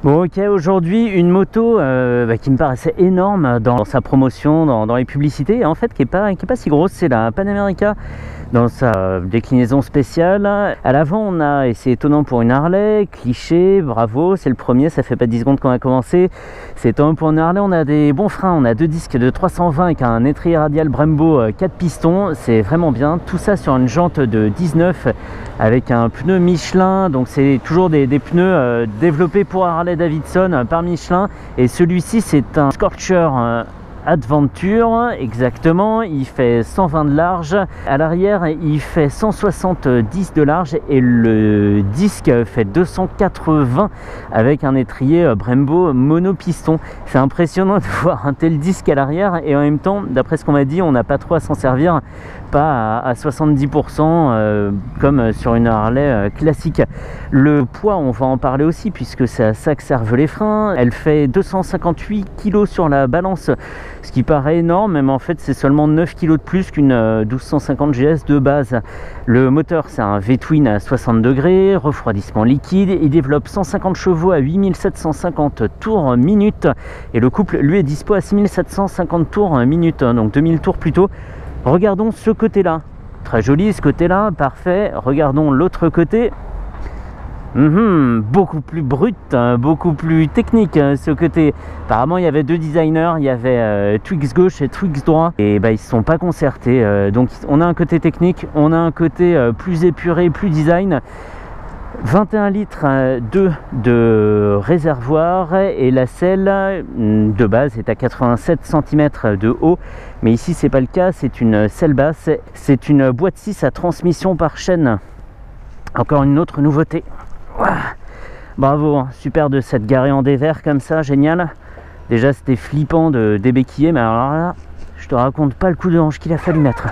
Bon ok, aujourd'hui une moto qui me paraissait énorme dans sa promotion, dans les publicités, et en fait qui est pas si grosse, c'est la Pan America dans sa déclinaison spéciale. À l'avant on a, et c'est étonnant pour une Harley, cliché, bravo, c'est le premier, ça fait pas 10 secondes qu'on a commencé, c'est étonnant pour une Harley, on a des bons freins, on a deux disques de 320 avec un étrier radial Brembo 4 pistons, c'est vraiment bien, tout ça sur une jante de 19 avec un pneu Michelin, donc c'est toujours des pneus développés pour Harley Davidson par Michelin, et celui-ci c'est un Scorcher Adventure, exactement, il fait 120 de large, à l'arrière il fait 170 de large et le disque fait 280 avec un étrier Brembo monopiston. C'est impressionnant de voir un tel disque à l'arrière, et en même temps, d'après ce qu'on m'a dit, on n'a pas trop à s'en servir, pas à 70% comme sur une Harley classique. Le poids, on va en parler aussi puisque c'est à ça que servent les freins. Elle fait 258 kg sur la balance, ce qui paraît énorme, mais en fait c'est seulement 9 kg de plus qu'une 1250 GS de base. Le moteur c'est un V-twin à 60 degrés, refroidissement liquide, il développe 150 chevaux à 8750 tours minute, et le couple lui est dispo à 6750 tours minute, donc 2000 tours plutôt. Regardons ce côté-là, très joli ce côté-là, parfait. Regardons l'autre côté. Beaucoup plus brut, beaucoup plus technique ce côté. Apparemment il y avait deux designers, il y avait Twix gauche et Twix droit, et ils se sont pas concertés, donc on a un côté technique, on a un côté plus épuré, plus design. 21 litres de réservoir, et la selle de base est à 87 cm de haut, mais ici c'est pas le cas, c'est une selle basse, c'est une boîte 6 à transmission par chaîne. Encore une autre nouveauté. Bravo, super de s'être garé en dévers comme ça, génial. Déjà c'était flippant de débéquiller, mais alors là je te raconte pas le coup de hanche qu'il a fallu mettre.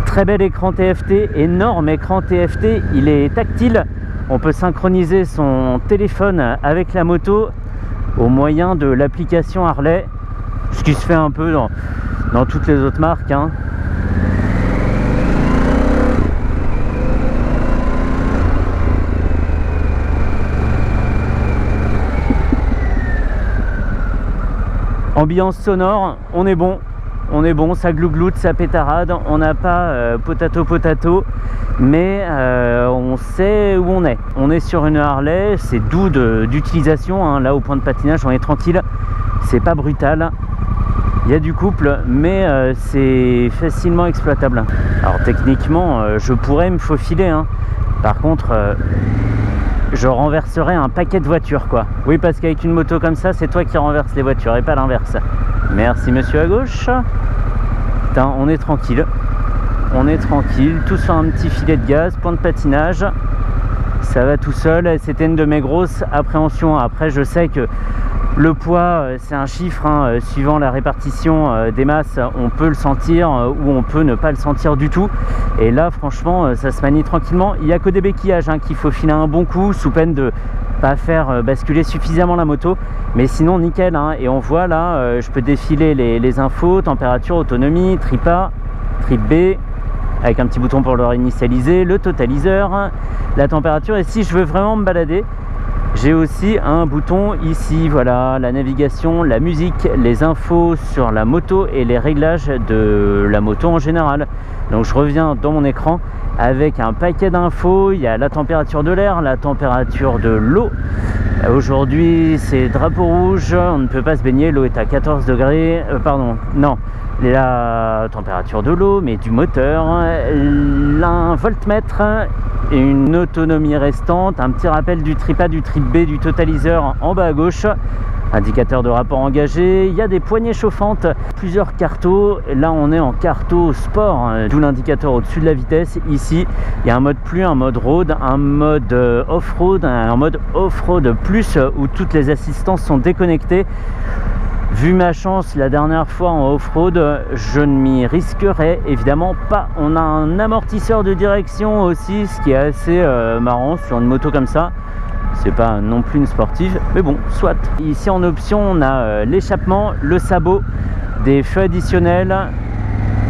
Très bel écran TFT, énorme écran TFT, il est tactile, on peut synchroniser son téléphone avec la moto au moyen de l'application Harley, ce qui se fait un peu dans toutes les autres marques, hein. Ambiance sonore, on est bon, ça glougloute, ça pétarade, on n'a pas potato, mais on sait où on est. On est sur une Harley, c'est doux d'utilisation, hein. Là au point de patinage on est tranquille, c'est pas brutal, il y a du couple, mais c'est facilement exploitable. Alors techniquement je pourrais me faufiler, hein. Par contre je renverserai un paquet de voitures, quoi. Oui, parce qu'avec une moto comme ça, c'est toi qui renverses les voitures et pas l'inverse. Merci monsieur à gauche. Putain, on est tranquille. On est tranquille, tout sur un petit filet de gaz, point de patinage. Ça va tout seul, c'était une de mes grosses appréhensions. Après, je sais que le poids, c'est un chiffre, hein. Suivant la répartition des masses, on peut le sentir ou on peut ne pas le sentir du tout. Et là, franchement, ça se manie tranquillement. Il n'y a que des béquillages, hein, qu'il faut filer un bon coup, sous peine de pas faire basculer suffisamment la moto. Mais sinon, nickel, hein. Et on voit là, je peux défiler les infos, température, autonomie, trip A, trip B, avec un petit bouton pour le réinitialiser, le totaliseur, la température. Et si je veux vraiment me balader, j'ai aussi un bouton ici, voilà, la navigation, la musique, les infos sur la moto et les réglages de la moto en général. Donc je reviens dans mon écran avec un paquet d'infos. Il y a la température de l'air, la température de l'eau. Aujourd'hui c'est drapeau rouge, on ne peut pas se baigner, l'eau est à 14 degrés, pardon, non, la température de l'eau, mais du moteur, un voltmètre et une autonomie restante, un petit rappel du trip A, du trip B, du totaliseur en bas à gauche, indicateur de rapport engagé, il y a des poignées chauffantes, plusieurs cartos. Là on est en carto sport, d'où l'indicateur au-dessus de la vitesse. Ici il y a un mode plus, un mode road, un mode off-road, un mode off-road plus, où toutes les assistances sont déconnectées. Vu ma chance la dernière fois en off-road, je ne m'y risquerai évidemment pas. On a un amortisseur de direction aussi, ce qui est assez marrant sur une moto comme ça. C'est pas non plus une sportive, mais bon, soit. Ici en option, on a l'échappement, le sabot, des feux additionnels,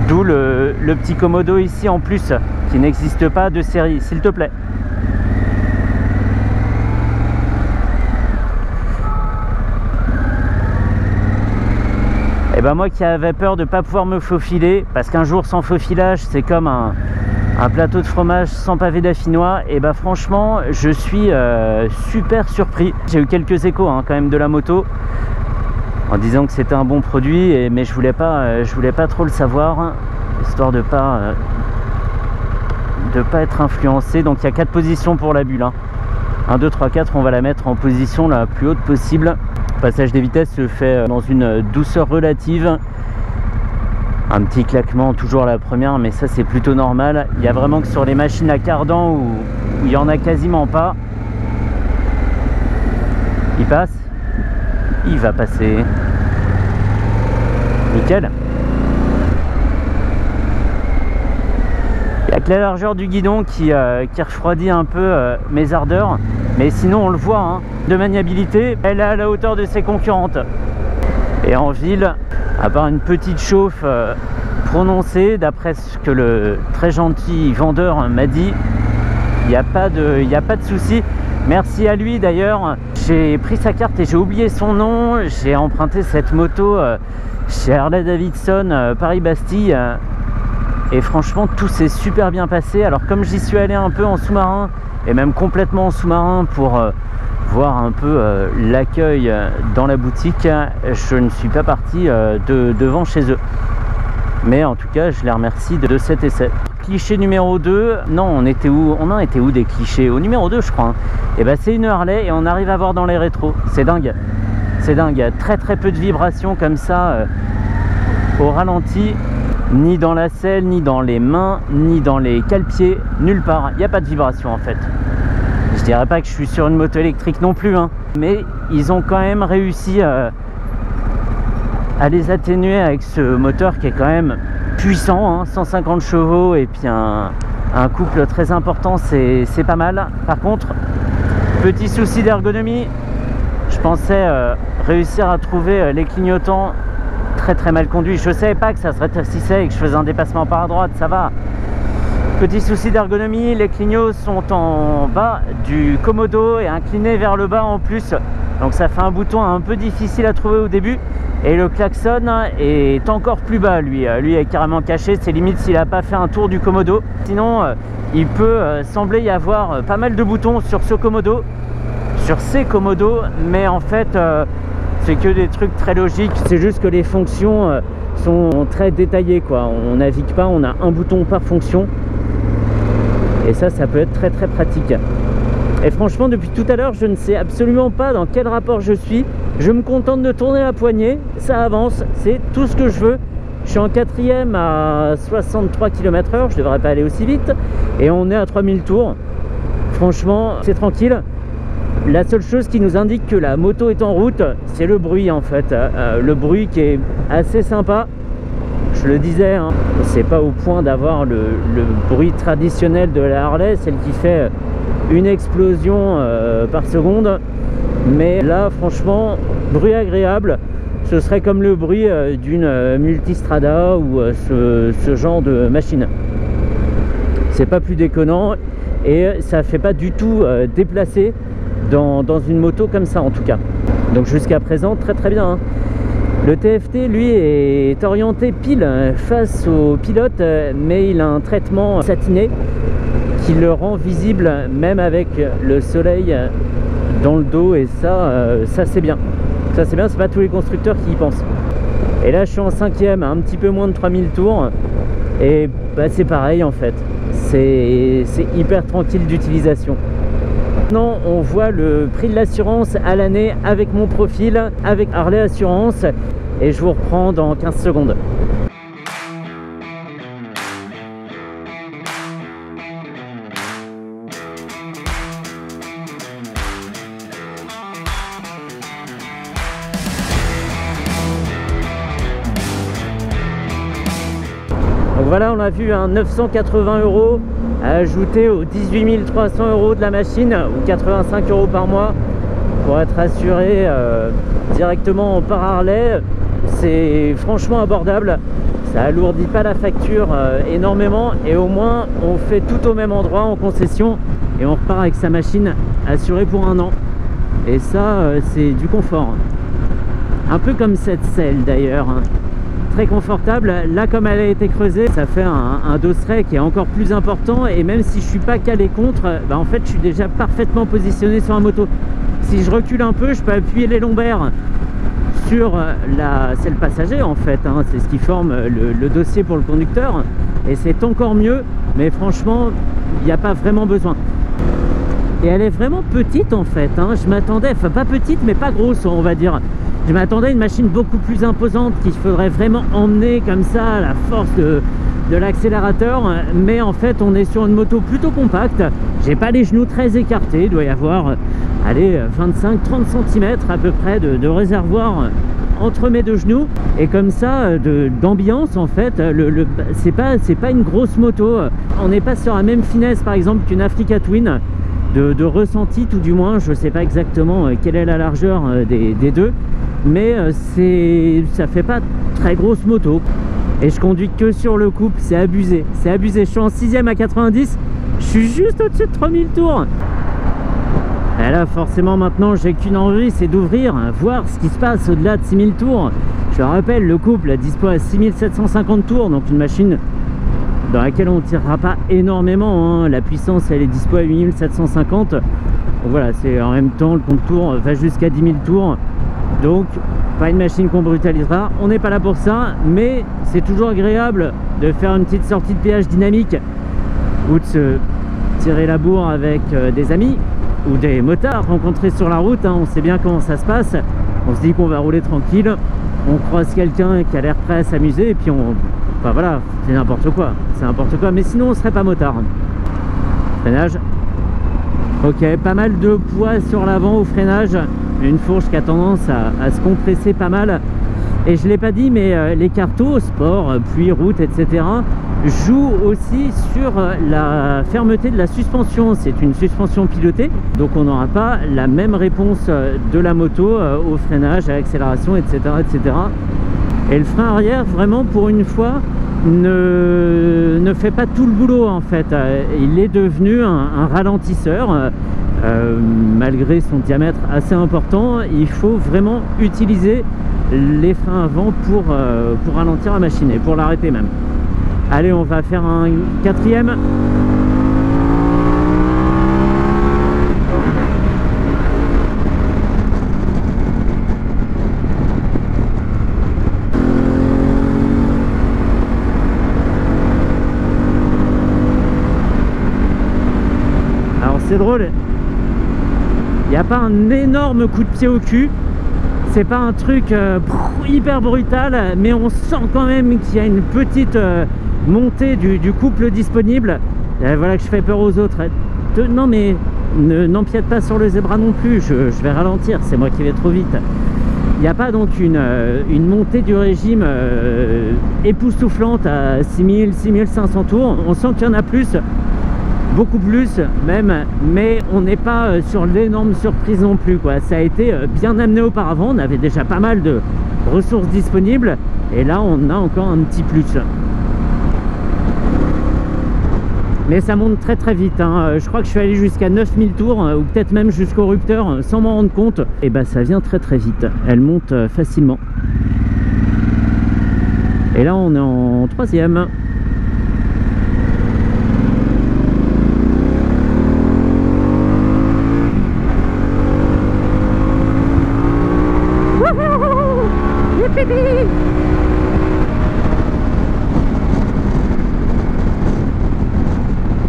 d'où le petit commodo ici en plus, qui n'existe pas de série, s'il te plaît. Et ben moi qui avais peur de ne pas pouvoir me faufiler, parce qu'un jour sans faufilage c'est comme un plateau de fromage sans pavé d'affinois, et ben franchement je suis super surpris. J'ai eu quelques échos hein, quand même de la moto en disant que c'était un bon produit, mais je voulais pas trop le savoir, histoire de pas être influencé. Donc il y a 4 positions pour la bulle, hein. 1, 2, 3, 4, on va la mettre en position la plus haute possible. Le passage des vitesses se fait dans une douceur relative. Un petit claquement toujours à la première, mais ça c'est plutôt normal. Il y a vraiment que sur les machines à cardan où il n'y en a quasiment pas. Il passe. Il va passer. Nickel. Il n'y a que la largeur du guidon qui refroidit un peu mes ardeurs. Mais sinon on le voit, hein, de maniabilité, elle est à la hauteur de ses concurrentes. Et en ville, à part une petite chauffe prononcée, d'après ce que le très gentil vendeur m'a dit, il n'y a pas de souci. Merci à lui d'ailleurs. J'ai pris sa carte et j'ai oublié son nom. J'ai emprunté cette moto chez Harley Davidson Paris-Bastille. Et franchement, tout s'est super bien passé. Alors comme j'y suis allé un peu en sous-marin, et même complètement en sous-marin pour voir un peu l'accueil dans la boutique, je ne suis pas parti devant chez eux. Mais en tout cas, je les remercie de cet essai. Cliché numéro 2, non, on était où? On en était où des clichés? Au numéro 2, je crois. Hein. Et ben c'est une Harley et on arrive à voir dans les rétros. C'est dingue. C'est dingue. Très peu de vibrations comme ça au ralenti. Ni dans la selle, ni dans les mains, ni dans les cale-pieds, nulle part. Il n'y a pas de vibration en fait. Je dirais pas que je suis sur une moto électrique non plus, hein, mais ils ont quand même réussi à les atténuer avec ce moteur qui est quand même puissant, hein, 150 chevaux et puis un couple très important, c'est pas mal. Par contre, petit souci d'ergonomie, je pensais réussir à trouver les clignotants très mal conduit. Je savais pas que ça se rétrécissait et que je faisais un dépassement par la droite, ça va. Petit souci d'ergonomie, les clignots sont en bas du commodo et inclinés vers le bas en plus. Donc ça fait un bouton un peu difficile à trouver au début. Et le klaxon est encore plus bas, lui est carrément caché, c'est limite s'il n'a pas fait un tour du commodo. Sinon, il peut sembler y avoir pas mal de boutons sur ce commodo, sur ces commodos, mais en fait, c'est que des trucs très logiques. C'est juste que les fonctions sont très détaillées, quoi. On navigue pas, on a un bouton par fonction. Et ça peut être très pratique. Et franchement, depuis tout à l'heure, je ne sais absolument pas dans quel rapport je suis. Je me contente de tourner la poignée, ça avance, c'est tout ce que je veux. Je suis en 4e à 63 km/h, je devrais pas aller aussi vite. Et on est à 3000 tours. Franchement, c'est tranquille. La seule chose qui nous indique que la moto est en route, c'est le bruit en fait. Le bruit qui est assez sympa. Je le disais, hein, c'est pas au point d'avoir le bruit traditionnel de la Harley, celle qui fait une explosion par seconde. Mais là, franchement, bruit agréable. Ce serait comme le bruit d'une multistrada ou ce genre de machine. C'est pas plus déconnant et ça fait pas du tout déplacer dans une moto comme ça en tout cas. Donc jusqu'à présent, très bien. Hein. Le TFT, lui, est orienté pile face au pilote, mais il a un traitement satiné qui le rend visible même avec le soleil dans le dos, et ça c'est bien. Ça c'est bien, c'est pas tous les constructeurs qui y pensent. Et là je suis en 5e, un petit peu moins de 3000 tours, et bah, c'est pareil en fait. C'est hyper tranquille d'utilisation. Maintenant on voit le prix de l'assurance à l'année avec mon profil, avec Harley Assurance, et je vous reprends dans 15 secondes. Donc voilà, on a vu un 980 € à ajouter aux 18 300 € de la machine, ou 85 € par mois pour être assuré directement par Harley. C'est franchement abordable, ça alourdit pas la facture énormément, et au moins on fait tout au même endroit en concession et on repart avec sa machine assurée pour 1 an. Et ça c'est du confort, un peu comme cette selle d'ailleurs. très confortable. Là, comme elle a été creusée, ça fait un dosseret qui est encore plus important, et même si je suis pas calé contre, bah, en fait je suis déjà parfaitement positionné sur la moto. Si je recule un peu, je peux appuyer les lombaires sur c'est le passager en fait, hein, c'est ce qui forme le dossier pour le conducteur, et c'est encore mieux, mais franchement il n'y a pas vraiment besoin. Et elle est vraiment petite en fait, hein. Je m'attendais, enfin pas petite mais pas grosse on va dire, je m'attendais à une machine beaucoup plus imposante qu'il faudrait vraiment emmener comme ça à la force de l'accélérateur, mais en fait on est sur une moto plutôt compacte. J'ai pas les genoux très écartés, il doit y avoir allez 25-30 cm à peu près de réservoir entre mes deux genoux, et comme ça d'ambiance en fait, c'est pas une grosse moto. On n'est pas sur la même finesse par exemple qu'une Africa Twin de ressenti, tout du moins. Je sais pas exactement quelle est la largeur des deux, mais ça fait pas très grosse moto. Et je conduis que sur le couple, c'est abusé, c'est abusé. Je suis en 6ème à 90, je suis juste au-dessus de 3000 tours. Et là forcément maintenant j'ai qu'une envie, c'est d'ouvrir, voir ce qui se passe au-delà de 6000 tours. Je le rappelle, le couple dispo à 6750 tours, donc une machine dans laquelle on ne tirera pas énormément, hein. La puissance elle est dispo à 8750. Donc voilà, c'est en même temps le compte tour va jusqu'à 10 000 tours, donc pas une machine qu'on brutalisera, on n'est pas là pour ça, mais c'est toujours agréable de faire une petite sortie de péage dynamique ou de se tirer la bourre avec des amis ou des motards rencontrés sur la route, hein. On sait bien comment ça se passe, on se dit qu'on va rouler tranquille, on croise quelqu'un qui a l'air prêt à s'amuser et puis enfin voilà, c'est n'importe quoi, mais sinon on serait pas motard. Freinage, ok, pas mal de poids sur l'avant au freinage, une fourche qui a tendance à se compresser pas mal. Et je l'ai pas dit, mais les cartos, sport, pluie, route, etc. jouent aussi sur la fermeté de la suspension. C'est une suspension pilotée, donc on n'aura pas la même réponse de la moto au freinage, à l'accélération, etc., etc. Et le frein arrière, vraiment pour une fois, ne fait pas tout le boulot en fait. Il est devenu un ralentisseur. Malgré son diamètre assez important, il faut vraiment utiliser les freins avant pour ralentir la machine et pour l'arrêter même. Allez, on va faire un 4ème. Alors c'est drôle, il n'y a pas un énorme coup de pied au cul, c'est pas un truc hyper brutal, mais on sent quand même qu'il y a une petite montée du couple disponible. Et voilà que je fais peur aux autres. Non mais n'empiète pas sur le zébra non plus, je vais ralentir, c'est moi qui vais trop vite. Il n'y a pas donc une montée du régime époustouflante à 6000-6500 tours. On sent qu'il y en a plus, beaucoup plus même, mais on n'est pas sur l'énorme surprise non plus, quoi. Ça a été bien amené auparavant, on avait déjà pas mal de ressources disponibles, et là on a encore un petit plus. Mais ça monte très très vite, hein. Je crois que je suis allé jusqu'à 9000 tours, ou peut-être même jusqu'au rupteur, sans m'en rendre compte. Et bah ça vient très très vite, elle monte facilement. Et là on est en 3ème.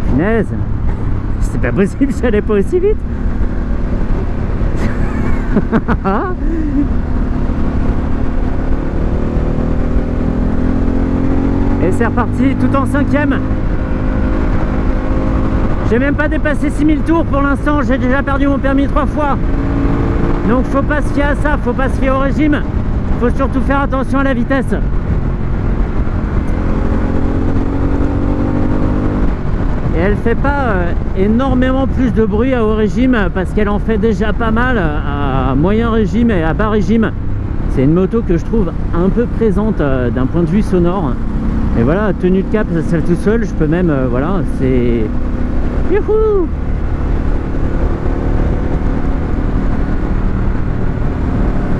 Punaise, c'est pas possible, j'allais pas aussi vite. Et c'est reparti, tout en 5ème. J'ai même pas dépassé 6000 tours pour l'instant, j'ai déjà perdu mon permis 3 fois. Donc faut pas se fier à ça, faut pas se fier au régime. Faut surtout faire attention à la vitesse. Et elle fait pas énormément plus de bruit à haut régime, parce qu'elle en fait déjà pas mal à moyen régime et à bas régime. C'est une moto que je trouve un peu présente d'un point de vue sonore. Et voilà, tenue de cap, ça se fait tout seul. Je peux même, voilà, c'est... Youhou!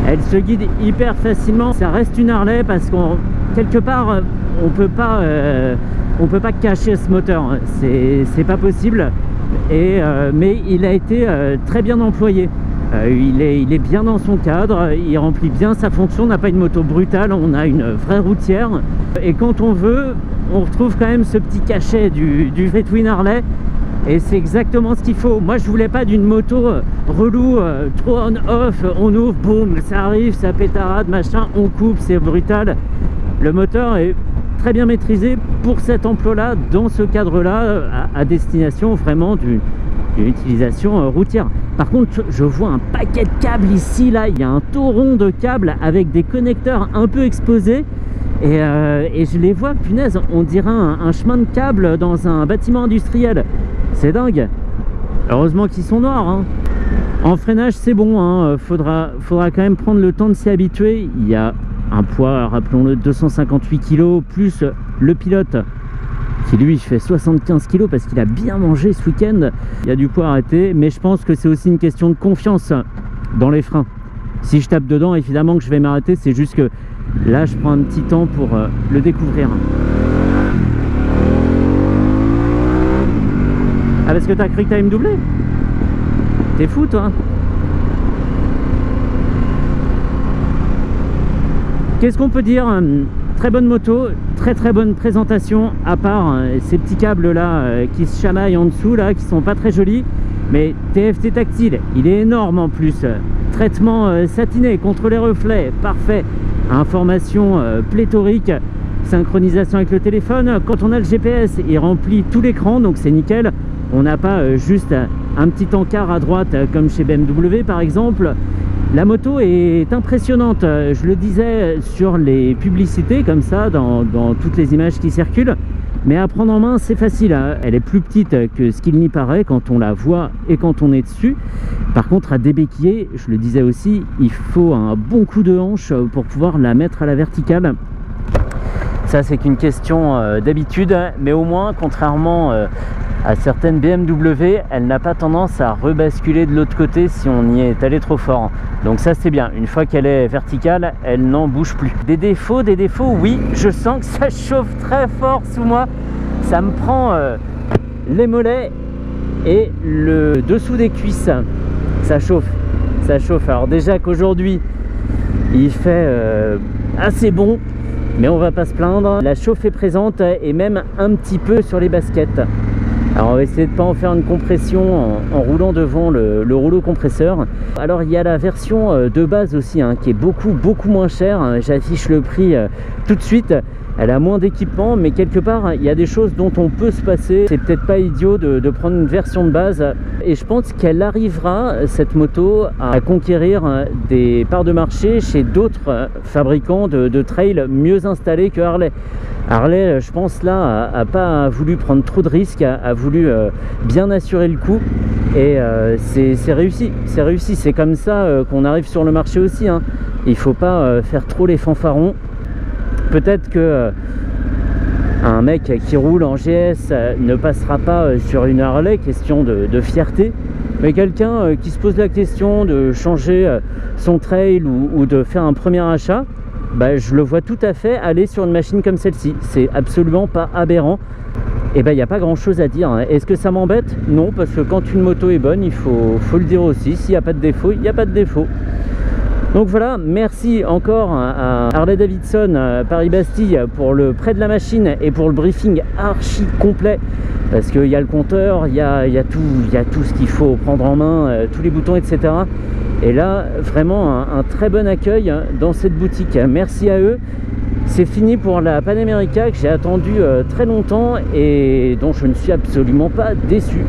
Elle se guide hyper facilement. Ça reste une Harley parce qu'on quelque part, on peut pas cacher ce moteur, c'est pas possible. Mais il a été très bien employé. Il est bien dans son cadre, il remplit bien sa fonction. On n'a pas une moto brutale, on a une vraie routière. Et quand on veut, on retrouve quand même ce petit cachet du vrai Twin Harley. Et c'est exactement ce qu'il faut. Moi, je voulais pas d'une moto relou, trop on-off, on ouvre, boum, ça arrive, ça pétarade, machin, on coupe, c'est brutal. Le moteur est très bien maîtrisé pour cet emploi-là, dans ce cadre-là, à destination vraiment d'une utilisation routière. Par contre, je vois un paquet de câbles ici, là, il y a un tauron de câbles avec des connecteurs un peu exposés. Et je les vois, punaise, on dirait un chemin de câbles dans un bâtiment industriel. C'est dingue. Heureusement qu'ils sont noirs, hein. En freinage, c'est bon, hein. Faudra quand même prendre le temps de s'y habituer. Il y a un poids, rappelons-le, 258 kg, plus le pilote, qui lui fait 75 kg parce qu'il a bien mangé ce week-end. Il y a du poids arrêté, mais je pense que c'est aussi une question de confiance dans les freins. Si je tape dedans, évidemment que je vais m'arrêter, c'est juste que là, je prends un petit temps pour le découvrir. Ah, parce que t'as cru que t'allais me doubler? T'es fou, toi? Qu'est-ce qu'on peut dire? Très bonne moto, très bonne présentation, à part ces petits câbles là qui se chamaillent en dessous là, qui sont pas très jolis. Mais TFT tactile, il est énorme en plus. Traitement satiné contre les reflets, parfait. Information pléthorique, synchronisation avec le téléphone. Quand on a le GPS, il remplit tout l'écran, donc c'est nickel. On n'a pas juste un petit encart à droite comme chez BMW par exemple. La moto est impressionnante, je le disais sur les publicités comme ça, dans toutes les images qui circulent. Mais à prendre en main, c'est facile, hein. Elle est plus petite que ce qu'il n'y paraît quand on la voit et quand on est dessus. Par contre, à débéquiller, je le disais aussi, il faut un bon coup de hanche pour pouvoir la mettre à la verticale. Ça, c'est qu'une question d'habitude, mais au moins, contrairement à certaines BMW, elle n'a pas tendance à rebasculer de l'autre côté si on y est allé trop fort. Donc ça, c'est bien. Une fois qu'elle est verticale, elle n'en bouge plus. Des défauts, oui, je sens que ça chauffe très fort sous moi. Ça me prend les mollets et le dessous des cuisses. Ça chauffe, ça chauffe. Alors déjà qu'aujourd'hui, il fait assez bon, mais on va pas se plaindre. La chauffe est présente et même un petit peu sur les baskets. Alors on va essayer de ne pas en faire une compression en roulant devant le rouleau compresseur. Alors il y a la version de base aussi, hein, qui est beaucoup moins chère. J'affiche le prix tout de suite. Elle a moins d'équipement, mais quelque part il y a des choses dont on peut se passer. C'est peut-être pas idiot de prendre une version de base. Et je pense qu'elle arrivera, cette moto, à conquérir des parts de marché chez d'autres fabricants de trail mieux installés que Harley. Harley, je pense là, a pas voulu prendre trop de risques, a voulu bien assurer le coup. Et c'est réussi, c'est réussi. C'est comme ça qu'on arrive sur le marché aussi, hein. Il faut pas faire trop les fanfarons. Peut-être que un mec qui roule en GS ne passera pas sur une Harley, question de fierté. Mais quelqu'un qui se pose la question de changer son trail ou de faire un premier achat, bah, je le vois tout à fait aller sur une machine comme celle-ci. C'est absolument pas aberrant. Et ben il n'y a pas grand chose à dire, hein. Est-ce que ça m'embête? Non, parce que quand une moto est bonne, il faut le dire aussi. S'il n'y a pas de défaut, il n'y a pas de défaut. Donc voilà, merci encore à Harley Davidson Paris-Bastille pour le prêt de la machine et pour le briefing archi complet. Parce qu'il y a le compteur, il y a tout ce qu'il faut prendre en main, tous les boutons, etc. Et là, vraiment un très bon accueil dans cette boutique. Merci à eux. C'est fini pour la Panamérica que j'ai attendu très longtemps et dont je ne suis absolument pas déçu.